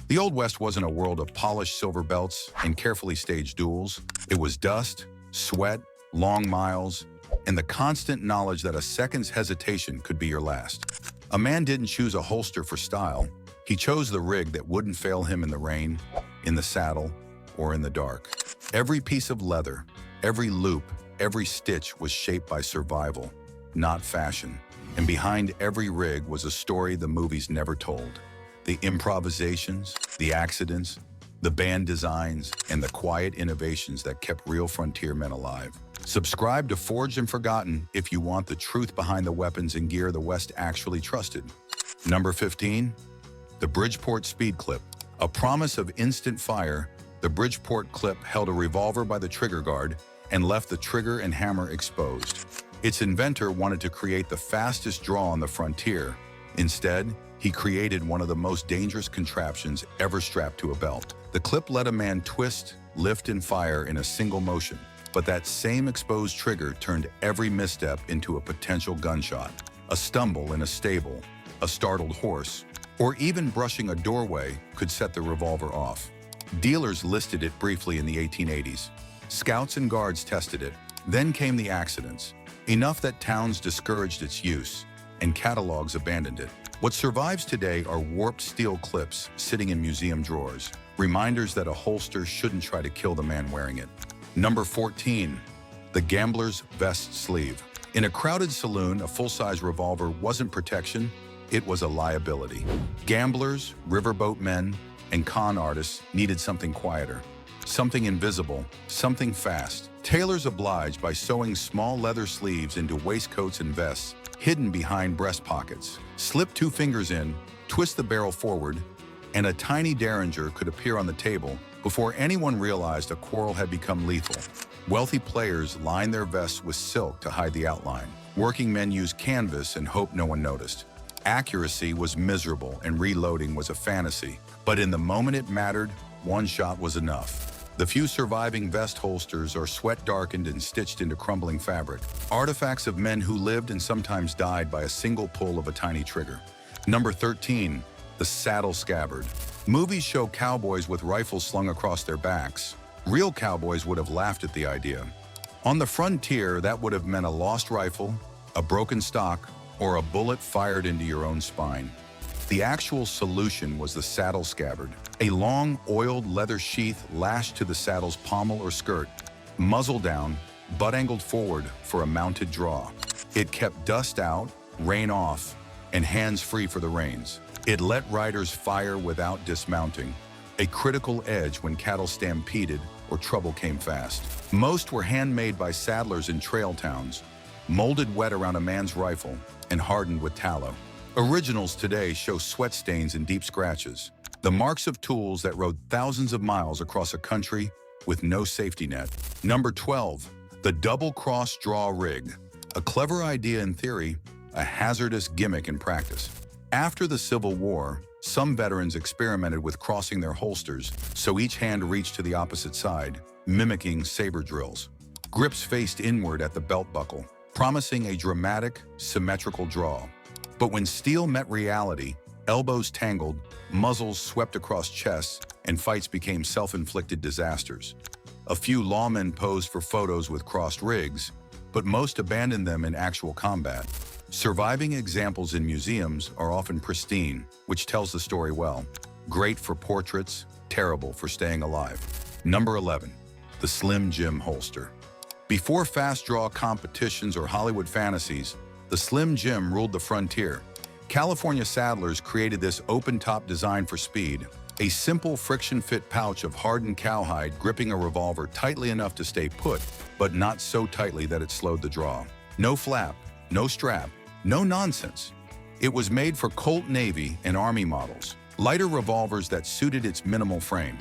The Old West wasn't a world of polished silver belts and carefully staged duels. It was dust, sweat, long miles, and the constant knowledge that a second's hesitation could be your last. A man didn't choose a holster for style. He chose the rig that wouldn't fail him in the rain, in the saddle, or in the dark. Every piece of leather, every loop, every stitch was shaped by survival, not fashion. And behind every rig was a story the movies never told. The improvisations, the accidents, the band designs, and the quiet innovations that kept real frontiermen alive. Subscribe to Forged and Forgotten if you want the truth behind the weapons and gear the West actually trusted. Number 15, the Bridgeport Speed Clip. A promise of instant fire, the Bridgeport clip held a revolver by the trigger guard and left the trigger and hammer exposed. Its inventor wanted to create the fastest draw on the frontier. Instead, he created one of the most dangerous contraptions ever strapped to a belt. The clip let a man twist, lift, and fire in a single motion. But that same exposed trigger turned every misstep into a potential gunshot. A stumble in a stable, a startled horse, or even brushing a doorway could set the revolver off. Dealers listed it briefly in the 1880s. Scouts and guards tested it. Then came the accidents, enough that towns discouraged its use and catalogs abandoned it. What survives today are warped steel clips sitting in museum drawers, reminders that a holster shouldn't try to kill the man wearing it. Number 14, the gambler's vest sleeve. In a crowded saloon, a full-size revolver wasn't protection, it was a liability. Gamblers, riverboat men, and con artists needed something quieter, something invisible, something fast. Tailors obliged by sewing small leather sleeves into waistcoats and vests, hidden behind breast pockets. Slip 2 fingers in, twist the barrel forward, and a tiny derringer could appear on the table before anyone realized a quarrel had become lethal. Wealthy players lined their vests with silk to hide the outline. Working men used canvas and hoped no one noticed. Accuracy was miserable and reloading was a fantasy, but in the moment it mattered, one shot was enough. The few surviving vest holsters are sweat-darkened and stitched into crumbling fabric, artifacts of men who lived and sometimes died by a single pull of a tiny trigger. Number 13, the saddle scabbard. Movies show cowboys with rifles slung across their backs. Real cowboys would have laughed at the idea. On the frontier, that would have meant a lost rifle, a broken stock, or a bullet fired into your own spine. The actual solution was the saddle scabbard, a long, oiled leather sheath lashed to the saddle's pommel or skirt, muzzle down, butt angled forward for a mounted draw. It kept dust out, rain off, and hands free for the reins. It let riders fire without dismounting, a critical edge when cattle stampeded or trouble came fast. Most were handmade by saddlers in trail towns, molded wet around a man's rifle and hardened with tallow. Originals today show sweat stains and deep scratches, the marks of tools that rode thousands of miles across a country with no safety net. Number 12, the double cross-draw rig. A clever idea in theory, a hazardous gimmick in practice. After the Civil War, some veterans experimented with crossing their holsters so each hand reached to the opposite side, mimicking saber drills. Grips faced inward at the belt buckle, promising a dramatic, symmetrical draw. But when steel met reality, elbows tangled, muzzles swept across chests, and fights became self-inflicted disasters. A few lawmen posed for photos with crossed rigs, but most abandoned them in actual combat. Surviving examples in museums are often pristine, which tells the story well. Great for portraits, terrible for staying alive. Number 11, the Slim Jim holster. Before fast draw competitions or Hollywood fantasies, the Slim Jim ruled the frontier. California saddlers created this open-top design for speed, a simple friction-fit pouch of hardened cowhide gripping a revolver tightly enough to stay put, but not so tightly that it slowed the draw. No flap, no strap, no nonsense. It was made for Colt Navy and Army models, lighter revolvers that suited its minimal frame.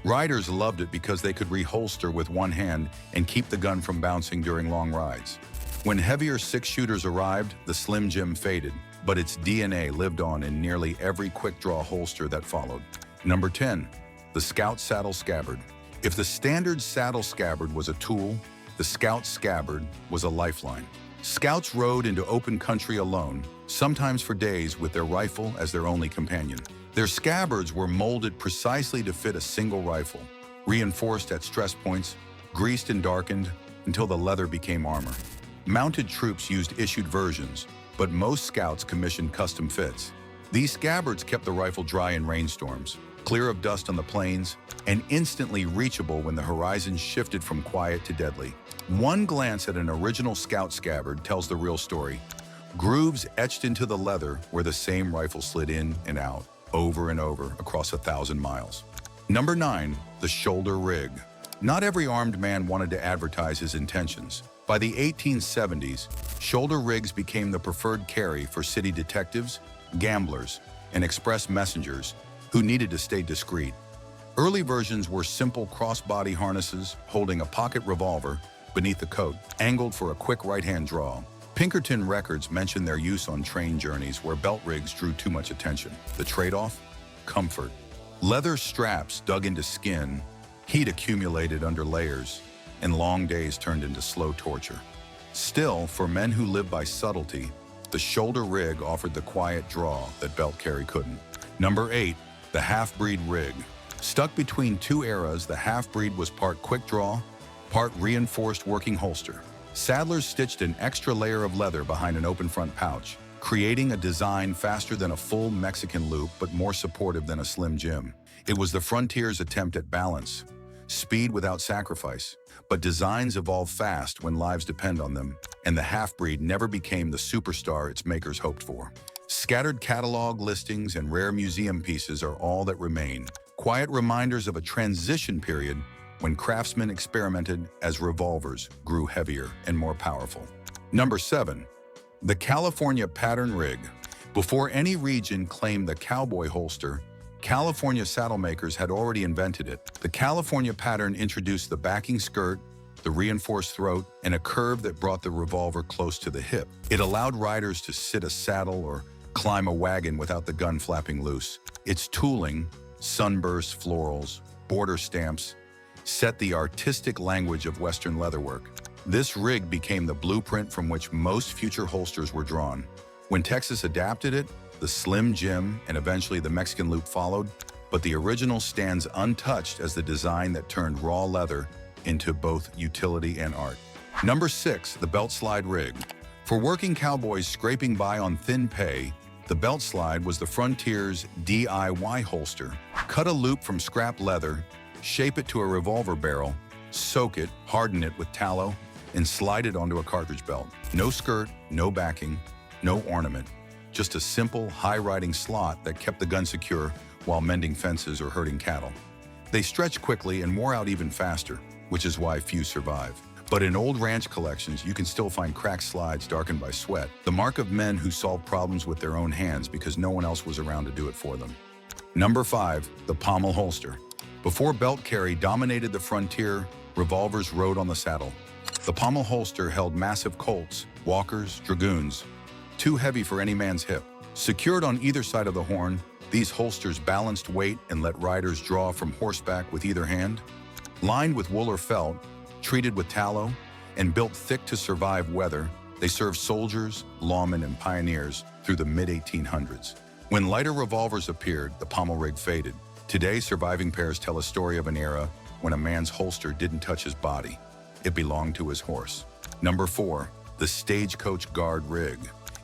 Riders loved it because they could reholster with one hand and keep the gun from bouncing during long rides. When heavier six-shooters arrived, the Slim Jim faded, but its DNA lived on in nearly every quick-draw holster that followed. Number 10, the Scout Saddle Scabbard. If the standard saddle scabbard was a tool, the Scout Scabbard was a lifeline. Scouts rode into open country alone, sometimes for days with their rifle as their only companion. Their scabbards were molded precisely to fit a single rifle, reinforced at stress points, greased and darkened until the leather became armor. Mounted troops used issued versions, but most scouts commissioned custom fits. These scabbards kept the rifle dry in rainstorms, clear of dust on the plains, and instantly reachable when the horizon shifted from quiet to deadly. One glance at an original scout scabbard tells the real story. Grooves etched into the leather where the same rifle slid in and out, over and over, across 1,000 miles. Number 9, the shoulder rig. Not every armed man wanted to advertise his intentions. By the 1870s, shoulder rigs became the preferred carry for city detectives, gamblers, and express messengers who needed to stay discreet. Early versions were simple crossbody harnesses holding a pocket revolver beneath the coat, angled for a quick right-hand draw. Pinkerton records mention their use on train journeys where belt rigs drew too much attention. The trade-off? Comfort. Leather straps dug into skin, heat accumulated under layers, and long days turned into slow torture. Still, for men who live by subtlety, the shoulder rig offered the quiet draw that belt carry couldn't. Number 8, the half-breed rig. Stuck between two eras, the half-breed was part quick draw, part reinforced working holster. Saddlers stitched an extra layer of leather behind an open front pouch, creating a design faster than a full Mexican loop but more supportive than a Slim Jim. It was the frontier's attempt at balance, speed without sacrifice. But designs evolve fast when lives depend on them, and the half-breed never became the superstar its makers hoped for. Scattered catalog listings and rare museum pieces are all that remain, quiet reminders of a transition period when craftsmen experimented as revolvers grew heavier and more powerful. Number 7, the California pattern rig. Before any region claimed the cowboy holster, California saddle makers had already invented it. The California pattern introduced the backing skirt, the reinforced throat, and a curve that brought the revolver close to the hip. It allowed riders to sit a saddle or climb a wagon without the gun flapping loose. Its tooling, sunburst florals, border stamps, set the artistic language of Western leatherwork. This rig became the blueprint from which most future holsters were drawn. When Texas adapted it, the Slim Jim and eventually the Mexican loop followed, but the original stands untouched as the design that turned raw leather into both utility and art. Number 6, the belt slide rig. For working cowboys scraping by on thin pay, the belt slide was the frontier's DIY holster. Cut a loop from scrap leather, shape it to a revolver barrel, soak it, harden it with tallow, and slide it onto a cartridge belt. No skirt, no backing, no ornament. Just a simple, high-riding slot that kept the gun secure while mending fences or herding cattle. They stretch quickly and wore out even faster, which is why few survive. But in old ranch collections, you can still find cracked slides darkened by sweat, the mark of men who solved problems with their own hands because no one else was around to do it for them. Number 5, the pommel holster. Before belt carry dominated the frontier, revolvers rode on the saddle. The pommel holster held massive Colts, Walkers, Dragoons, too heavy for any man's hip. Secured on either side of the horn, these holsters balanced weight and let riders draw from horseback with either hand. Lined with wool or felt, treated with tallow, and built thick to survive weather, they served soldiers, lawmen, and pioneers through the mid-1800s. When lighter revolvers appeared, the pommel rig faded. Today, surviving pairs tell a story of an era when a man's holster didn't touch his body. It belonged to his horse. Number 4, the stagecoach guard rig.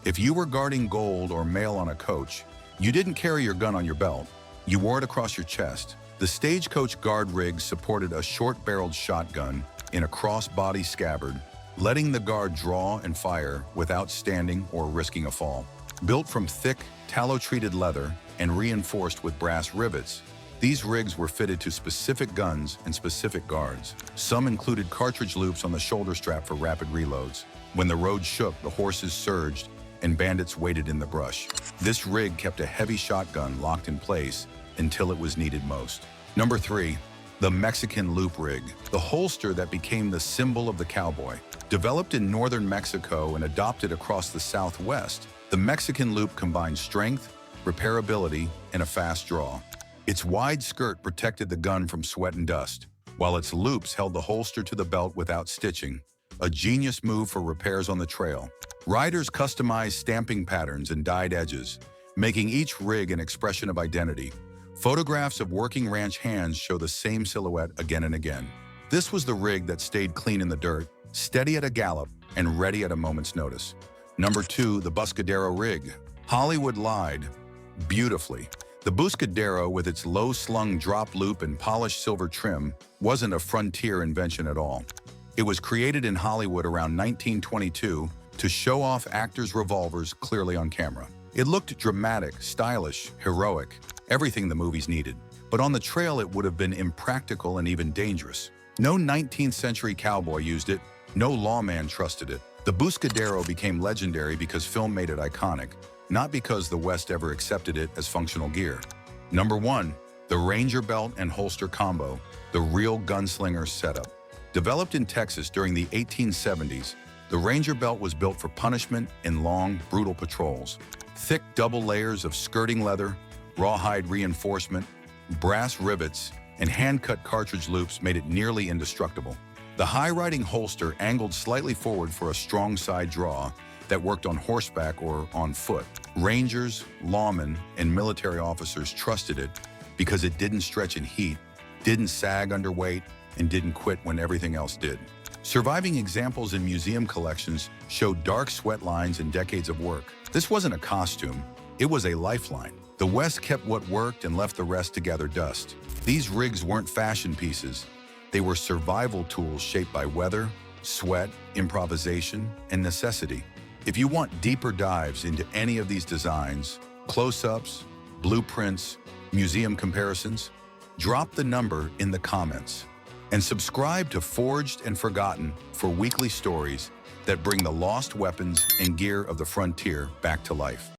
If you were guarding gold or mail on a coach, you didn't carry your gun on your belt. You wore it across your chest. The stagecoach guard rig supported a short-barreled shotgun in a cross-body scabbard, letting the guard draw and fire without standing or risking a fall. Built from thick, tallow-treated leather and reinforced with brass rivets, these rigs were fitted to specific guns and specific guards. Some included cartridge loops on the shoulder strap for rapid reloads. When the road shook, the horses surged, and bandits waited in the brush. This rig kept a heavy shotgun locked in place until it was needed most. Number 3, the Mexican loop rig, the holster that became the symbol of the cowboy. Developed in northern Mexico and adopted across the Southwest, the Mexican loop combined strength, repairability, and a fast draw. Its wide skirt protected the gun from sweat and dust, while its loops held the holster to the belt without stitching, a genius move for repairs on the trail. Riders customized stamping patterns and dyed edges, making each rig an expression of identity. Photographs of working ranch hands show the same silhouette again and again. This was the rig that stayed clean in the dirt, steady at a gallop, and ready at a moment's notice. Number 2, the buscadero rig. Hollywood lied beautifully. The buscadero, with its low-slung drop loop and polished silver trim, wasn't a frontier invention at all. It was created in Hollywood around 1922 to show off actors' revolvers clearly on camera. It looked dramatic, stylish, heroic, everything the movies needed. But on the trail, it would have been impractical and even dangerous. No 19th century cowboy used it, no lawman trusted it. The buscadero became legendary because film made it iconic, not because the West ever accepted it as functional gear. Number 1, the Ranger belt and holster combo, the real gunslinger setup. Developed in Texas during the 1870s, the Ranger belt was built for punishment in long, brutal patrols. Thick double layers of skirting leather, rawhide reinforcement, brass rivets, and hand-cut cartridge loops made it nearly indestructible. The high-riding holster angled slightly forward for a strong side draw that worked on horseback or on foot. Rangers, lawmen, and military officers trusted it because it didn't stretch in heat, didn't sag under weight, and didn't quit when everything else did. Surviving examples in museum collections show dark sweat lines and decades of work. This wasn't a costume, it was a lifeline. The West kept what worked and left the rest to gather dust. These rigs weren't fashion pieces. They were survival tools shaped by weather, sweat, improvisation, and necessity. If you want deeper dives into any of these designs, close-ups, blueprints, museum comparisons, drop the number in the comments. And subscribe to Forged and Forgotten for weekly stories that bring the lost weapons and gear of the frontier back to life.